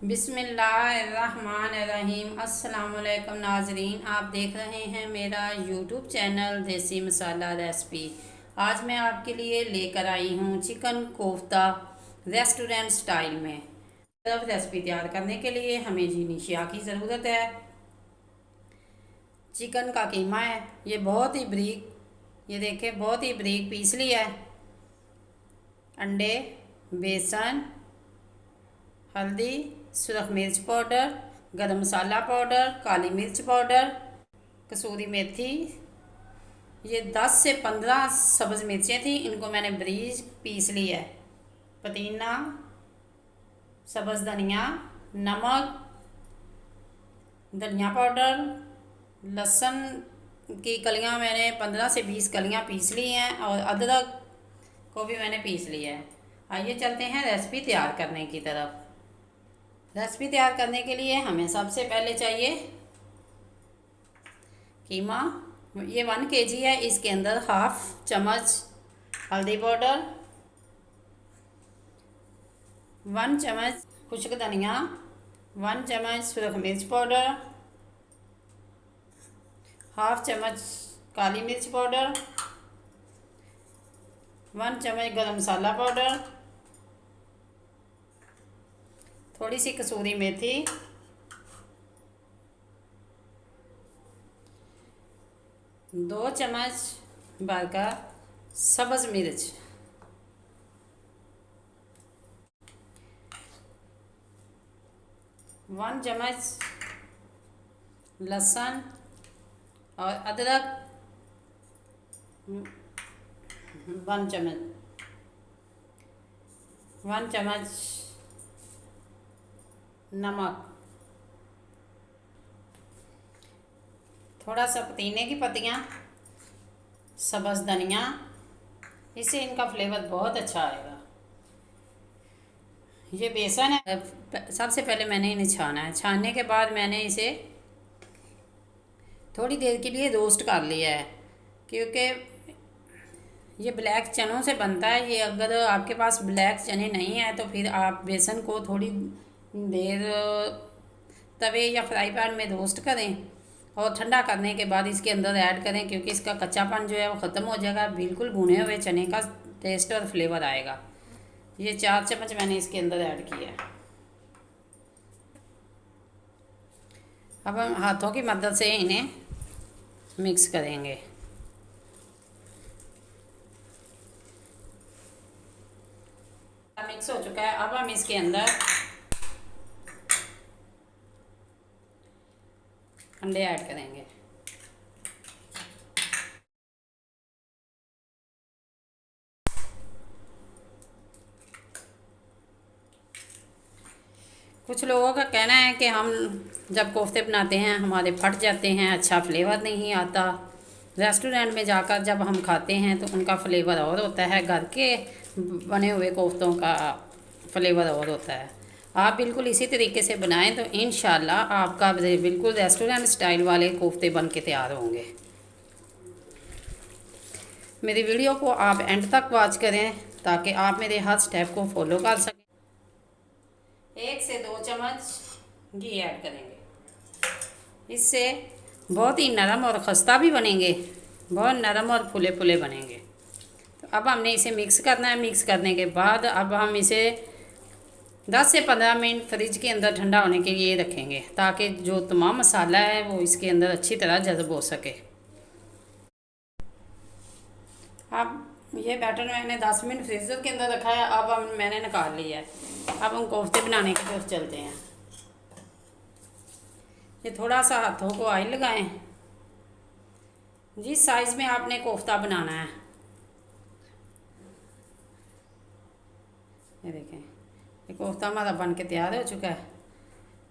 बिस्मिल्लाहिर्रहमानिर्रहीम। अस्सलामुअलैकुम नाजरीन, आप देख रहे हैं मेरा यूट्यूब चैनल देसी मसाला रेसिपी। आज मैं आपके लिए लेकर आई हूँ चिकन कोफ्ता रेस्टोरेंट स्टाइल में। तरफ रेसिपी तैयार करने के लिए हमें जिन अशिया की ज़रूरत है, चिकन का कीमा है, ये बहुत ही बारीक, ये देखें बहुत ही बारीक पीस लिया है। अंडे, बेसन, हल्दी, सुरख मिर्च पाउडर, गरम मसाला पाउडर, काली मिर्च पाउडर, कसूरी मेथी, ये 10 से 15 सब्ज़ मिर्चें थी, इनको मैंने बारीक पीस लिया है। पुदीना, सब्ज़ धनिया, नमक, धनिया पाउडर, लहसुन की कलियां मैंने 15 से 20 कलियां पीस ली हैं और अदरक को भी मैंने पीस लिया है। आइए चलते हैं रेसिपी तैयार करने की तरफ। रेसिपी तैयार करने के लिए हमें सबसे पहले चाहिए कीमा। ये 1 kg है। इसके अंदर हाफ चम्मच हल्दी पाउडर, 1 चम्मच खुश्क धनिया, 1 चम्मच सुरख मिर्च पाउडर, हाफ चम्मच काली मिर्च पाउडर, 1 चम्मच गरम मसाला पाउडर, थोड़ी सी कसूरी मेथी, 2 चम्मच भरकर सब्ज़ मिर्च, 1 चम्मच लहसुन और अदरक, 1 चम्मच, 1 चम्मच नमक, थोड़ा सा पुदीने की पत्तियाँ, सब्ज़ धनिया, इससे इनका फ्लेवर बहुत अच्छा आएगा। ये बेसन है। सबसे पहले मैंने इन्हें छाना है। छानने के बाद मैंने इसे थोड़ी देर के लिए रोस्ट कर लिया है, क्योंकि ये ब्लैक चनों से बनता है। ये अगर आपके पास ब्लैक चने नहीं है तो फिर आप बेसन को थोड़ी देर तवे या फ्राई पैन में रोस्ट करें और ठंडा करने के बाद इसके अंदर ऐड करें, क्योंकि इसका कच्चापन जो है वो ख़त्म हो जाएगा। बिल्कुल भुने हुए चने का टेस्ट और फ्लेवर आएगा। ये 4 चम्मच मैंने इसके अंदर ऐड किया है। अब हम हाथों की मदद से इन्हें मिक्स करेंगे। मिक्स हो चुका है। अब हम इसके अंदर अंडे ऐड करेंगे। कुछ लोगों का कहना है कि हम जब कोफ्ते बनाते हैं हमारे फट जाते हैं, अच्छा फ्लेवर नहीं आता। रेस्टोरेंट में जाकर जब हम खाते हैं तो उनका फ्लेवर और होता है, घर के बने हुए कोफ्तों का फ्लेवर और होता है। आप बिल्कुल इसी तरीके से बनाएं तो इंशाल्लाह आपका बिल्कुल रेस्टोरेंट स्टाइल वाले कोफ्ते बन के तैयार होंगे। मेरी वीडियो को आप एंड तक वॉच करें ताकि आप मेरे हर स्टेप को फॉलो कर सकें। 1 से 2 चम्मच घी ऐड करेंगे। इससे बहुत ही नरम और खस्ता भी बनेंगे, बहुत नरम और फुले फुले बनेंगे। तो अब हमने इसे मिक्स करना है। मिक्स करने के बाद अब हम इसे 10 से 15 मिनट फ्रिज के अंदर ठंडा होने के लिए रखेंगे, ताकि जो तमाम मसाला है वो इसके अंदर अच्छी तरह जज़ब हो सके। अब ये बैटर मैंने 10 मिनट फ्रीज़र के अंदर रखा है। अब मैंने निकाल लिया है। अब हम कोफ्ते बनाने की तरफ चलते हैं। ये थोड़ा सा हाथों को ऑयल लगाएं। जिस साइज़ में आपने कोफ्ता बनाना है, ये देखें, ये कोफ्ता हमारा बन के तैयार हो चुका है।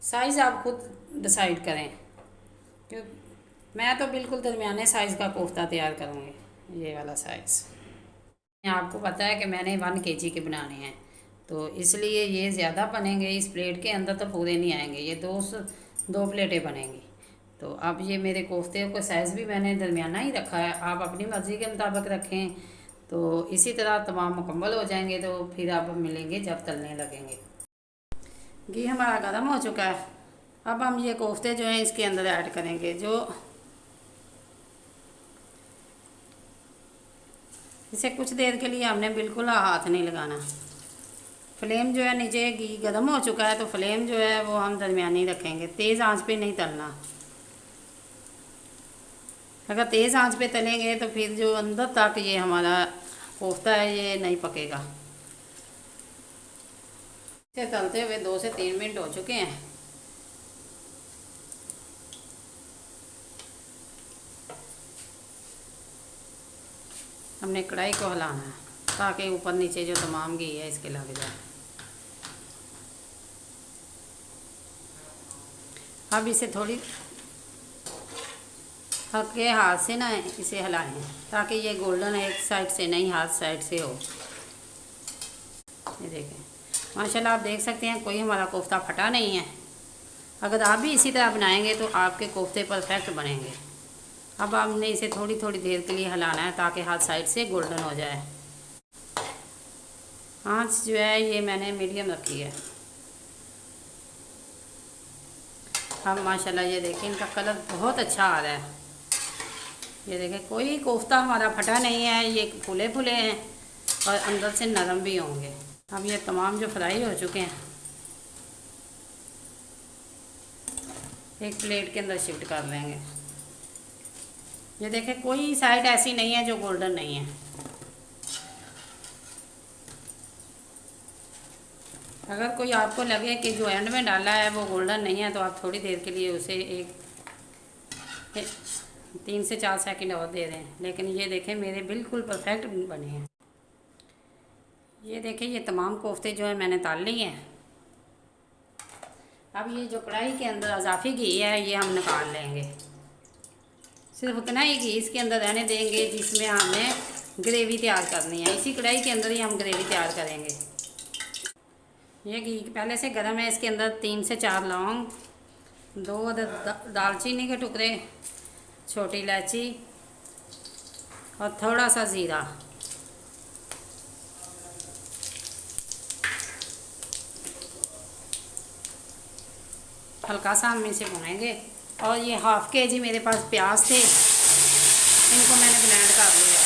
साइज़ आप खुद डिसाइड करें, क्यों मैं तो बिल्कुल दरमियाने साइज़ का कोफ्ता तैयार करूँगी। ये वाला साइज़ आपको पता है कि मैंने 1 kg के बनाने हैं, तो इसलिए ये ज़्यादा बनेंगे। इस प्लेट के अंदर तो पूरे नहीं आएंगे, ये 2 प्लेटें बनेंगी। तो अब ये मेरे कोफ्ते का साइज़ भी मैंने दरमियाना ही रखा है। आप अपनी मर्ज़ी के मुताबिक रखें तो इसी तरह तमाम मुकम्मल हो जाएंगे। तो फिर आप मिलेंगे जब तलने लगेंगे। घी हमारा गर्म हो चुका है। अब हम ये कोफ्ते जो हैं इसके अंदर ऐड करेंगे। इसे कुछ देर के लिए हमने बिल्कुल हाथ नहीं लगाना। फ्लेम जो है, नीचे घी गर्म हो चुका है तो फ्लेम जो है वो हम दरमियानी रखेंगे, तेज़ आंच पे नहीं तलना। अगर तेज़ आंच पे तलेंगे तो फिर जो अंदर तक ये हमारा कोफ्ता है ये नहीं पकेगा। इसे तलते हुए 2 से 3 मिनट हो चुके हैं। हमने कढ़ाई को हिलाना है ताकि ऊपर नीचे जो तमाम घी है इसके लग जाए। अब इसे थोड़ी हल्के हाथ से ना इसे हिलाएं ताकि ये गोल्डन एक साइड से नहीं हाथ साइड से हो। ये देखें माशाल्लाह, आप देख सकते हैं कोई हमारा कोफ्ता फटा नहीं है। अगर आप भी इसी तरह बनाएंगे तो आपके कोफ्ते परफेक्ट बनेंगे। अब आपने इसे थोड़ी थोड़ी देर के लिए हिलाना है ताकि हाथ साइड से गोल्डन हो जाए। आँच जो है ये मैंने मीडियम रखी है। अब माशाल्लाह ये देखें इनका कलर बहुत अच्छा आ रहा है। ये देखें कोई कोफ्ता हमारा फटा नहीं है, ये फूले फूले हैं और अंदर से नरम भी होंगे। अब ये तमाम जो फ्राई हो चुके हैं एक प्लेट के अंदर शिफ्ट कर लेंगे। ये देखें कोई साइड ऐसी नहीं है जो गोल्डन नहीं है। अगर कोई आपको लगे कि जो एंड में डाला है वो गोल्डन नहीं है तो आप थोड़ी देर के लिए उसे एक 3 से 4 सेकंड और दे दें। लेकिन ये देखें मेरे बिल्कुल परफेक्ट बने हैं। ये देखें ये तमाम कोफ्ते जो है मैंने ताल लिए हैं। अब ये जो कढ़ाई के अंदर अजाफी घी है ये हम निकाल लेंगे। सिर्फ उतना ही घी इसके अंदर रहने देंगे जिसमें हमने ग्रेवी तैयार करनी है। इसी कढ़ाई के अंदर ही हम ग्रेवी तैयार करेंगे। ये घी पहले से गर्म है, इसके अंदर 3 से 4 लौंग, 2 दालचीनी के टुकड़े, छोटी इलायची और थोड़ा सा ज़ीरा। हल्का सा हम इसे भूनेंगे। और ये हाफ़ केजी मेरे पास प्याज थे, इनको मैंने ब्लेंड कर लिया।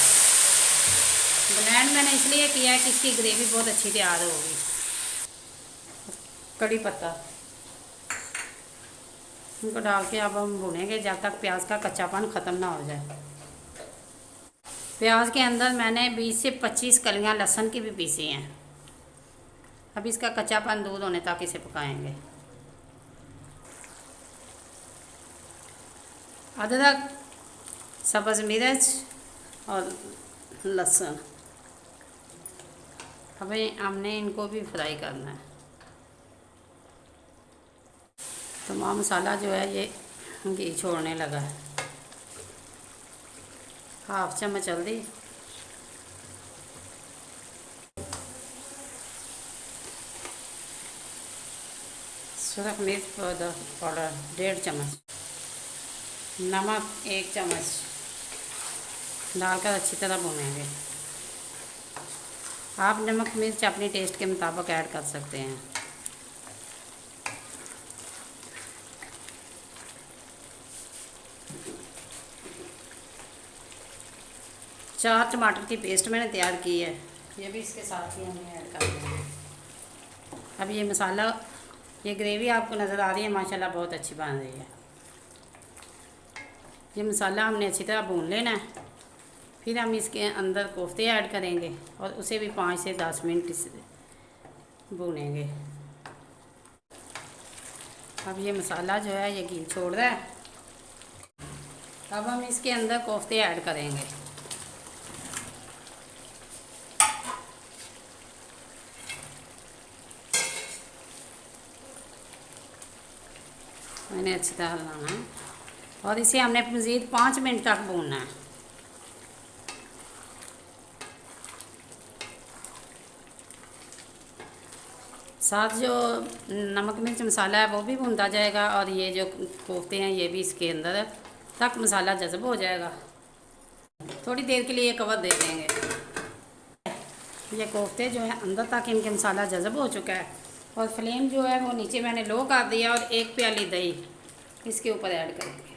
ब्लेंड मैंने इसलिए किया है कि इसकी ग्रेवी बहुत अच्छी तैयार होगी। कड़ी पत्ता इनको डाल के अब हम भूनेंगे जब तक प्याज का कच्चापन ख़त्म ना हो जाए। प्याज के अंदर मैंने 20 से 25 कलियां लहसुन की भी पीसी हैं। अब इसका कच्चापन दूर होने तक इसे पकाएंगे। अदरक, सब्ज़ मिर्च और लहसुन, अभी हमने इनको भी फ्राई करना है। तमाम मसाला जो है ये घी छोड़ने लगा है। हाफ चम्मच हल्दी, सुरख मिर्च पाउडर 1.5 चम्मच, नमक 1 चम्मच डालकर अच्छी तरह भूनेंगे। आप नमक मिर्च अपनी टेस्ट के मुताबिक ऐड कर सकते हैं। चार टमाटर की पेस्ट मैंने तैयार की है, ये भी इसके साथ ही हमें ऐड कर देंगे। अब ये मसाला, ये ग्रेवी आपको नज़र आ रही है माशाल्लाह बहुत अच्छी बन रही है। ये मसाला हमने अच्छी तरह भून लेना है। फिर हम इसके अंदर कोफ्ते ऐड करेंगे और उसे भी 5 से 10 मिनट भूनेंगे। अब ये मसाला जो है ये घी छोड़ रहा है। अब हम इसके अंदर कोफ्ते ऐड करेंगे। मैंने अच्छी तरह हिलाना है और इसे हमने मज़ीद 5 मिनट तक भूनना है। साथ जो नमक मिर्च मसाला है वो भी भूनता जाएगा और ये जो कोफ्ते हैं ये भी इसके अंदर तक मसाला जज़ब हो जाएगा। थोड़ी देर के लिए कवर दे देंगे। ये कोफ्ते जो है अंदर तक इनके मसाला जज़ब हो चुका है। और फ्लेम जो है वो नीचे मैंने लो कर दिया और 1 प्याली दही इसके ऊपर ऐड करेंगे।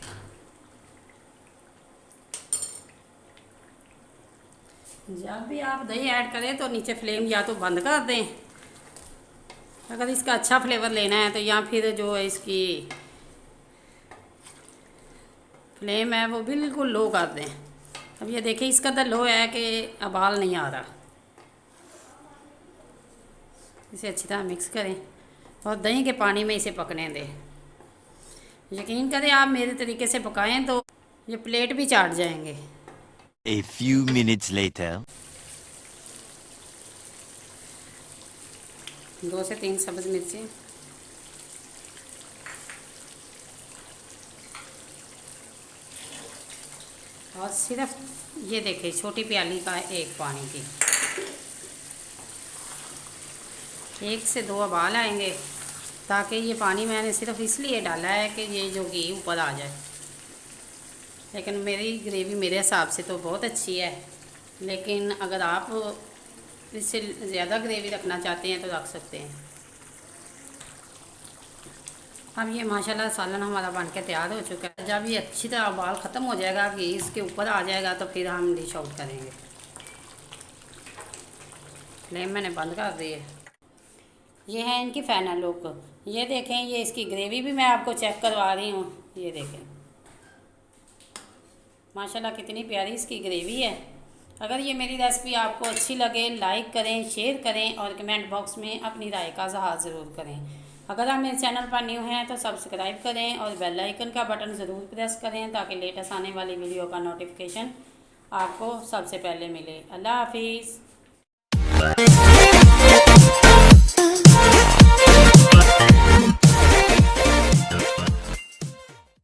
जब भी आप दही ऐड करें तो नीचे फ्लेम या तो बंद कर दें, अगर इसका अच्छा फ्लेवर लेना है तो, या फिर जो है इसकी फ्लेम है वो बिल्कुल लो कर दें। अब ये देखिए इसका तो लो है कि उबाल नहीं आ रहा। इसे अच्छी तरह मिक्स करें और दही के पानी में इसे पकने दें। यकीन करें आप मेरे तरीके से पकाएं तो ये प्लेट भी चाट जाएंगे। A few minutes later. 2 से 3 सब्ज़ मिर्ची, और सिर्फ ये देखिए छोटी प्याली का 1 पानी की। 1 से 2 उबाल आएंगे, ताकि ये पानी मैंने सिर्फ इसलिए डाला है कि ये जो घी ऊपर आ जाए। लेकिन मेरी ग्रेवी मेरे हिसाब से तो बहुत अच्छी है, लेकिन अगर आप इससे ज़्यादा ग्रेवी रखना चाहते हैं तो रख सकते हैं। अब ये माशाल्लाह सालन हमारा बन के तैयार हो चुका है। जब ये अच्छी तरह उबाल ख़त्म हो जाएगा, घी इसके ऊपर आ जाएगा, तो फिर हम डिश आउट करेंगे। फ्लेम मैंने बंद कर दी है। ये है इनकी फाइनल लुक। ये देखें, ये इसकी ग्रेवी भी मैं आपको चेक करवा रही हूँ। ये देखें माशाल्लाह कितनी प्यारी इसकी ग्रेवी है। अगर ये मेरी रेसिपी आपको अच्छी लगे, लाइक करें, शेयर करें और कमेंट बॉक्स में अपनी राय का इज़हार ज़रूर करें। अगर आप मेरे चैनल पर न्यू हैं तो सब्सक्राइब करें और बेल आइकन का बटन ज़रूर प्रेस करें, ताकि लेटेस्ट आने वाली वीडियो का नोटिफिकेशन आपको सबसे पहले मिले। अल्लाह हाफिज़।